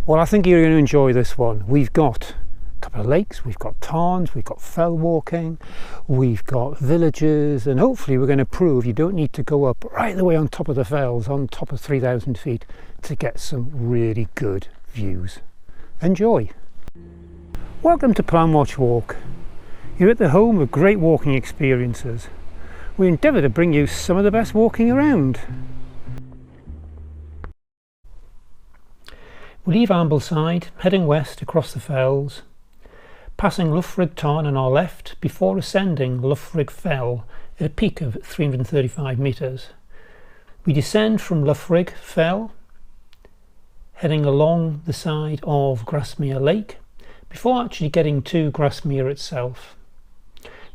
Well, I think you're going to enjoy this one. We've got a couple of lakes, we've got tarns, we've got fell walking, we've got villages, and hopefully we're going to prove you don't need to go up right the way on top of the fells, on top of 3,000 feet, to get some really good views. Enjoy! Welcome to Plan Watch Walk. You're at the home of great walking experiences. We endeavour to bring you some of the best walking around. We leave Ambleside, heading west across the fells, passing Loughrigg Tarn on our left before ascending Loughrigg Fell at a peak of 335 metres. We descend from Loughrigg Fell, heading along the side of Grasmere Lake before actually getting to Grasmere itself.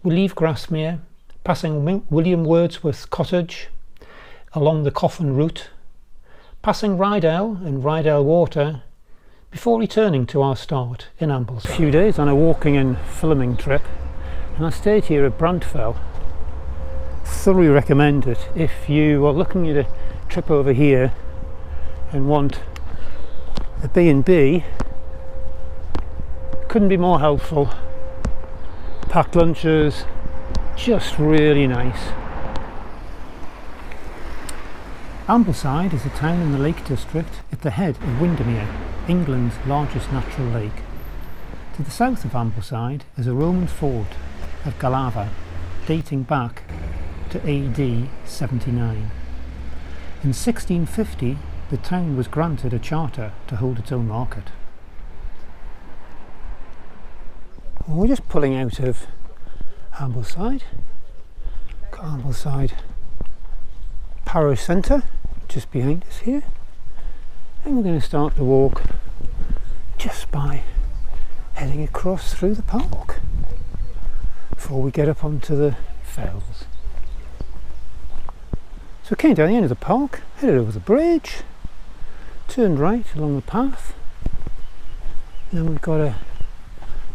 We leave Grasmere, passing William Wordsworth Cottage along the Coffin Route, passing Rydell and Rydell Water before returning to our start in Ambleside. A few days on a walking and filming trip, and I stayed here at Brantfell. Thoroughly recommend it if you are looking at a trip over here and want a B&B. Couldn't be more helpful. Packed lunches, just really nice. Ambleside is a town in the Lake District at the head of Windermere, England's largest natural lake. To the south of Ambleside is a Roman fort of Galava dating back to AD 79. In 1650 the town was granted a charter to hold its own market. We're just pulling out of Ambleside. Got Ambleside Parish Centre just behind us here, and we're going to start the walk just by heading across through the park before we get up onto the fells. So we came down the end of the park, headed over the bridge, turned right along the path, and then we've got a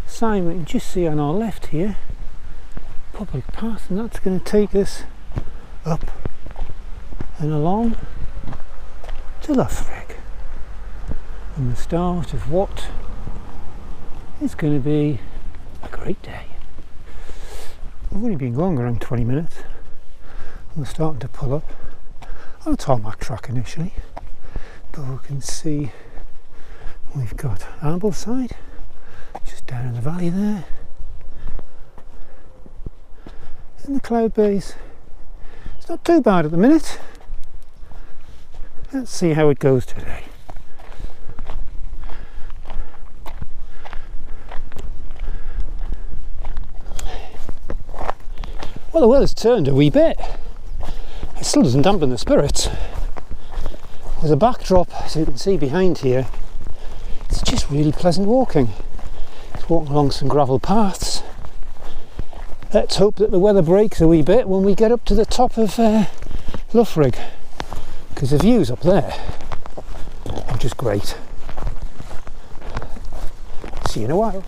sign we can just see on our left here, public path, and that's going to take us up and along to Loughrigg, and the start of what is going to be a great day. We've only been going around 20 minutes, and we're starting to pull up on a tarmac track initially, but we can see we've got Ambleside just down in the valley there, and the cloud base. It's not too bad at the minute. Let's see how it goes today. Well, the weather's turned a wee bit. It still doesn't dampen the spirits. There's a backdrop, as you can see behind here. It's just really pleasant walking. It's walking along some gravel paths. Let's hope that the weather breaks a wee bit when we get up to the top of Loughrigg, because the views up there are just great. See you in a while.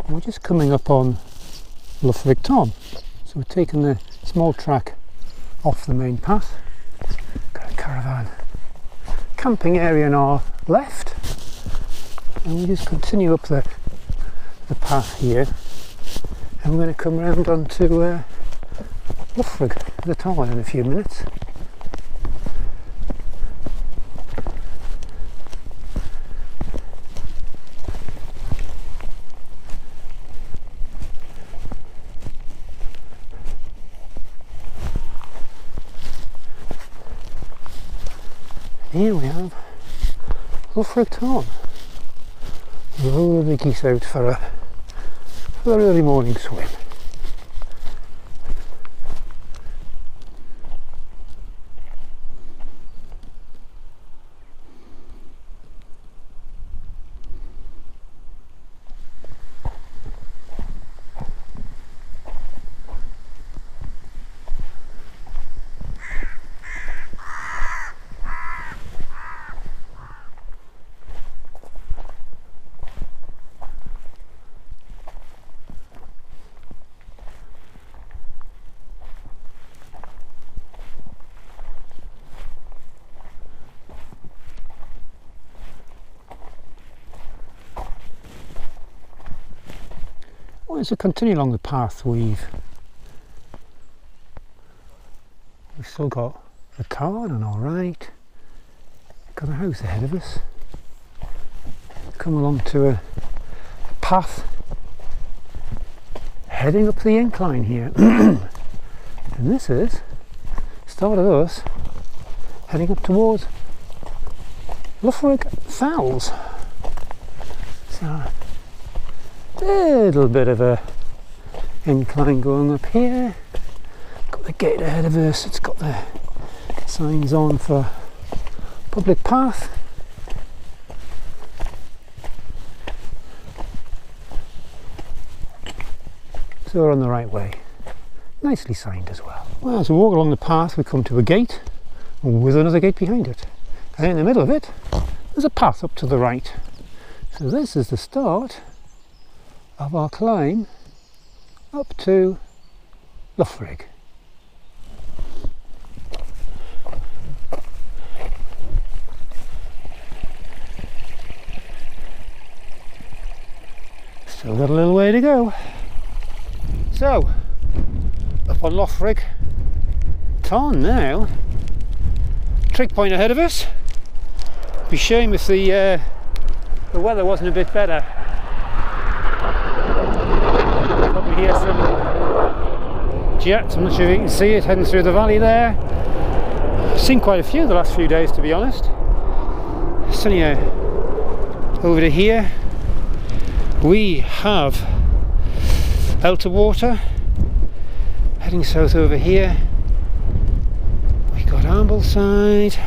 We're just coming up on Loughrigg Tarn, so we're taking the small track off the main path. Got a caravan camping area on our left, and we just continue up the path here, and we're going to come round onto Loughrigg, the Tarn, in a few minutes. Here we have Loughrigg Tarn. Roll the geese out for an early morning swim. Well, as we continue along the path, we've still got the Tarn on our right, got a house ahead of us, come along to a path heading up the incline here. And this is the start of us heading up towards Loughrigg Fells. So a little bit of a incline going up here. Got the gate ahead of us, it's got the signs on for public path. So we're on the right way. Nicely signed as well. Well, as we walk along the path, we come to a gate with another gate behind it. And in the middle of it, there's a path up to the right. So this is the start of our climb up to Loughrigg. Still got a little way to go. So, up on Loughrigg, Tarn now. Trig point ahead of us. Be shame if the weather wasn't a bit better. Probably hear some jets. I'm not sure if you can see it heading through the valley there. I've seen quite a few the last few days, to be honest. So anyhow, over to here we have Elter Water, heading south over here. We got Ambleside.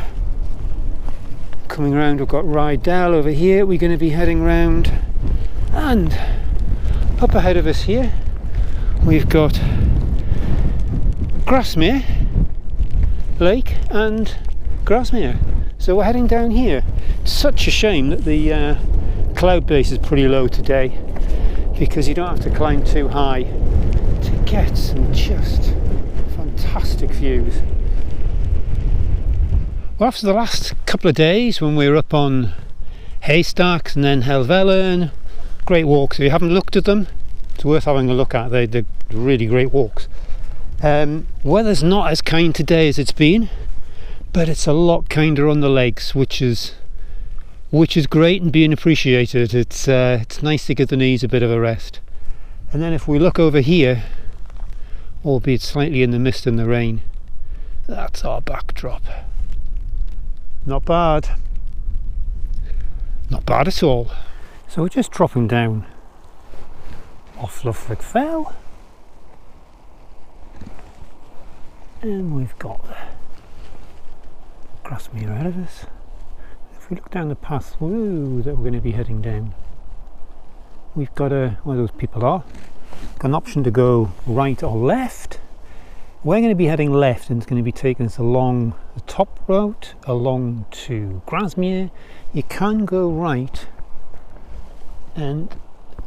Coming round, we've got Rydell over here. We're going to be heading round, and up ahead of us here we've got Grasmere Lake and Grasmere. So we're heading down here. It's such a shame that the cloud base is pretty low today, because you don't have to climb too high to get some just fantastic views. Well, after the last couple of days when we were up on Haystacks and then Helvellyn, great walks. If you haven't looked at them, it's worth having a look at. They're really great walks. Weather's not as kind today as it's been, but it's a lot kinder on the legs, which is great and being appreciated. It's nice to give the knees a bit of a rest. And then if we look over here, albeit slightly in the mist and the rain, that's our backdrop. Not bad. Not bad at all. So we're just dropping down off Loughrigg Fell, and we've got Grasmere ahead of us. If we look down the path that we're going to be heading down, we've got where those people are, got an option to go right or left. We're going to be heading left, and it's going to be taking us along the top route along to Grasmere. You can go right, and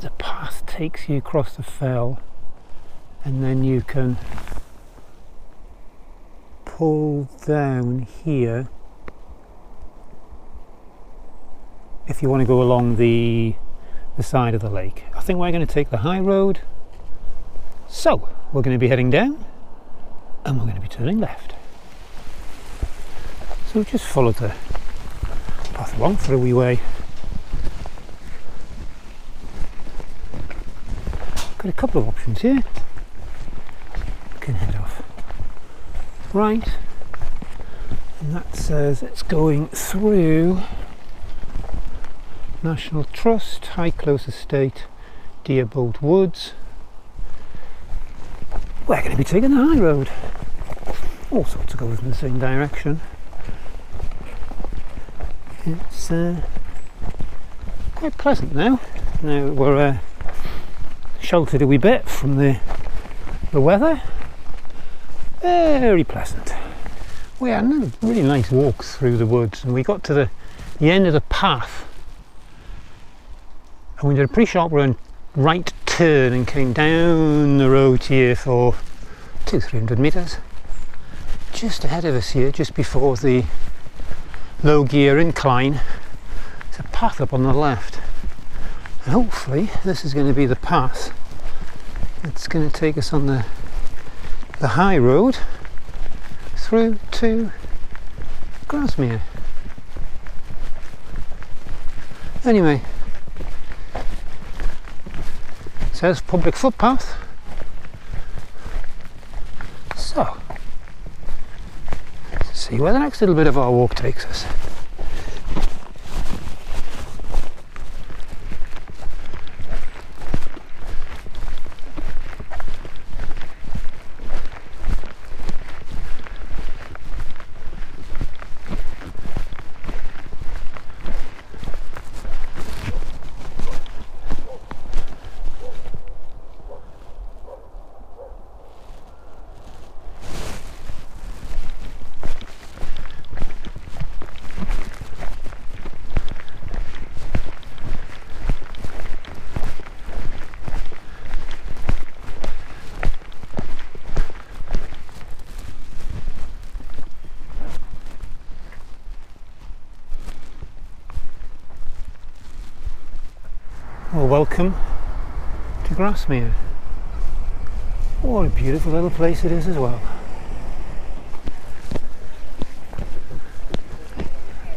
the path takes you across the fell, and then you can pull down here if you want to go along the side of the lake. I think we're going to take the high road, so we're going to be heading down and we're going to be turning left. So just follow the path along for a wee way. Got a couple of options here. We can head off right, and that says it's going through National Trust, High Close Estate, Deerbolt Woods. We're going to be taking the high road. All sorts of goes in the same direction. It's quite pleasant now. Now we're sheltered a wee bit from the weather. Very pleasant. We had a really nice walk through the woods, and we got to the end of the path, and we did a pretty sharp right turn and came down the road here for 200-300 metres. Just ahead of us here, just before the low gear incline, there's a path up on the left, and hopefully this is going to be the path It's going to take us on the high road through to Grasmere. Anyway, it says public footpath. So, let's see where the next little bit of our walk takes us. Well, welcome to Grasmere. What a beautiful little place it is as well.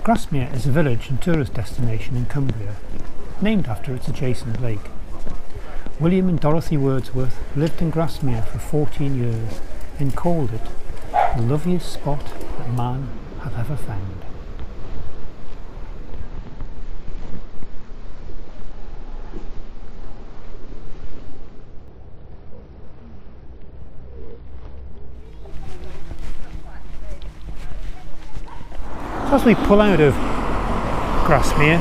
Grasmere is a village and tourist destination in Cumbria, named after its adjacent lake. William and Dorothy Wordsworth lived in Grasmere for 14 years and called it the loveliest spot that man hath ever found. As we pull out of Grasmere,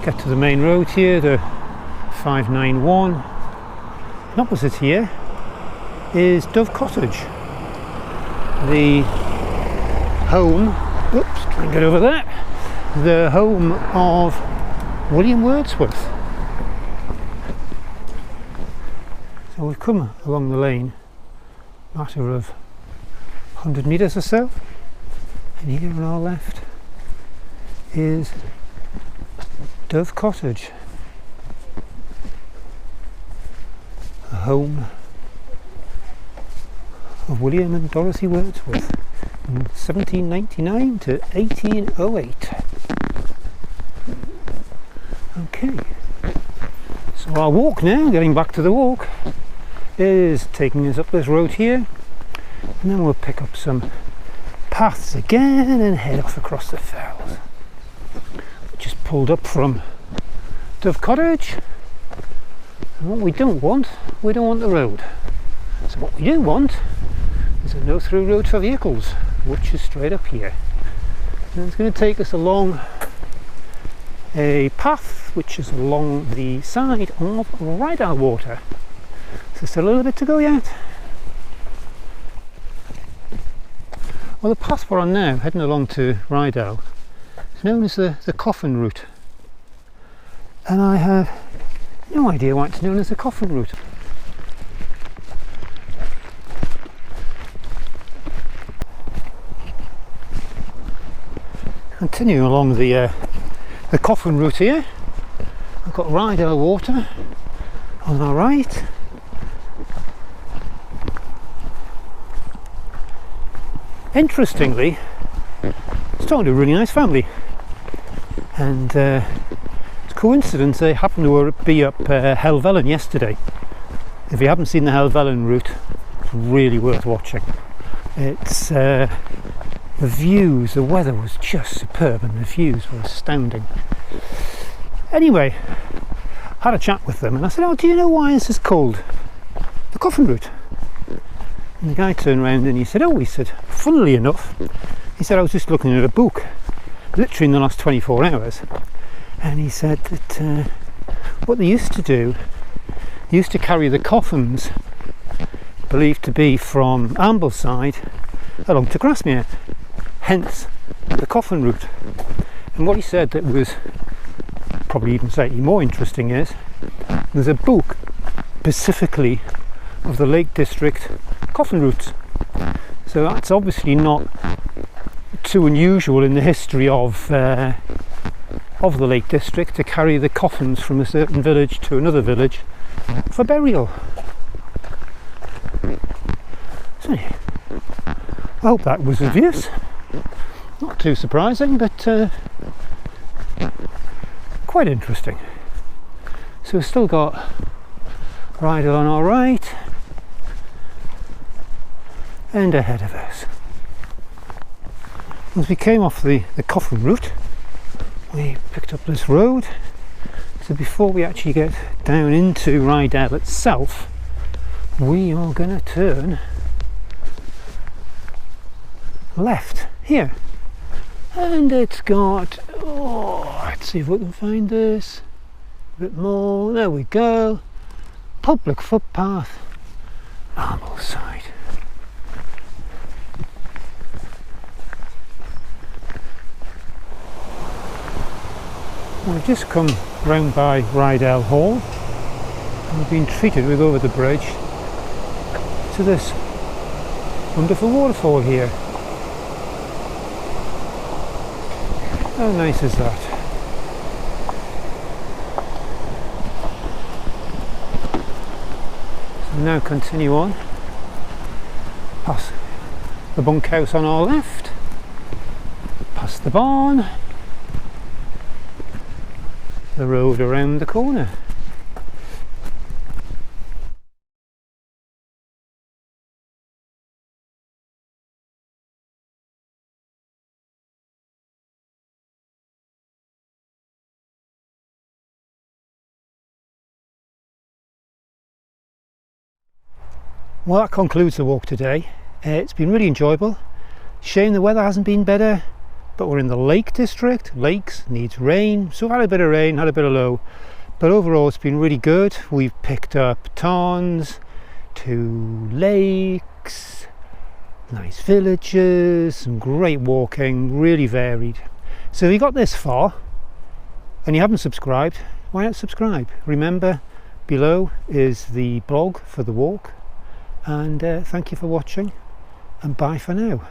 get to the main road here, the 591, and opposite here is Dove Cottage, the home, oops, try and get over there, the home of William Wordsworth. So we've come along the lane, a matter of 100 metres or so. And here on our left is Dove Cottage, the home of William and Dorothy Wordsworth from 1799 to 1808. Okay, so our walk now, getting back to the walk, is taking us up this road here, and then we'll pick up some paths again and head off across the fells. Just pulled up from Dove Cottage, and what we don't want the road. So what we do want is a no through road for vehicles, which is straight up here. And it's going to take us along a path which is along the side of Rydal Water. So still a little bit to go yet. Well, the path we're on now, heading along to Rydal, is known as the Coffin Route. And I have no idea why it's known as the Coffin Route. Continuing along the Coffin Route here, I've got Rydal Water on our right. Interestingly, it's talking to a really nice family, and it's a coincidence they happened to be up Helvellyn yesterday. If you haven't seen the Helvellyn route, it's really worth watching. It's the views, the weather was just superb and the views were astounding. Anyway, had a chat with them and I said, oh, do you know why this is called the Coffin Route? And the guy turned around and he said, oh, he said, funnily enough, he said, I was just looking at a book, literally in the last 24 hours, and he said that what they used to do, they used to carry the coffins, believed to be from Ambleside, along to Grasmere, hence the Coffin Route. And what he said that was probably even slightly more interesting is, there's a book specifically of the Lake District coffin routes. So that's obviously not too unusual in the history of the Lake District to carry the coffins from a certain village to another village for burial. me. I hope that was obvious. Not too surprising, but quite interesting. So we've still got Rydal on our right and ahead of us. As we came off the Coffin Route, we picked up this road. So before we actually get down into Rydal itself, we are going to turn left here. And it's got, let's see if we can find this a bit more. There we go. Public footpath, Ambleside. We've just come round by Rydal Hall and we've been treated with over the bridge to this wonderful waterfall here. How nice is that? So now continue on past the bunkhouse on our left, past the barn, the road around the corner. Well, that concludes the walk today. It's been really enjoyable. Shame the weather hasn't been better, but we're in the Lake District. Lakes needs rain, so we've had a bit of rain, had a bit of low, but overall it's been really good. We've picked up tarns, 2 lakes, nice villages, some great walking, really varied. So if you got this far and you haven't subscribed, why not subscribe? Remember, below is the blog for the walk, and thank you for watching, and bye for now.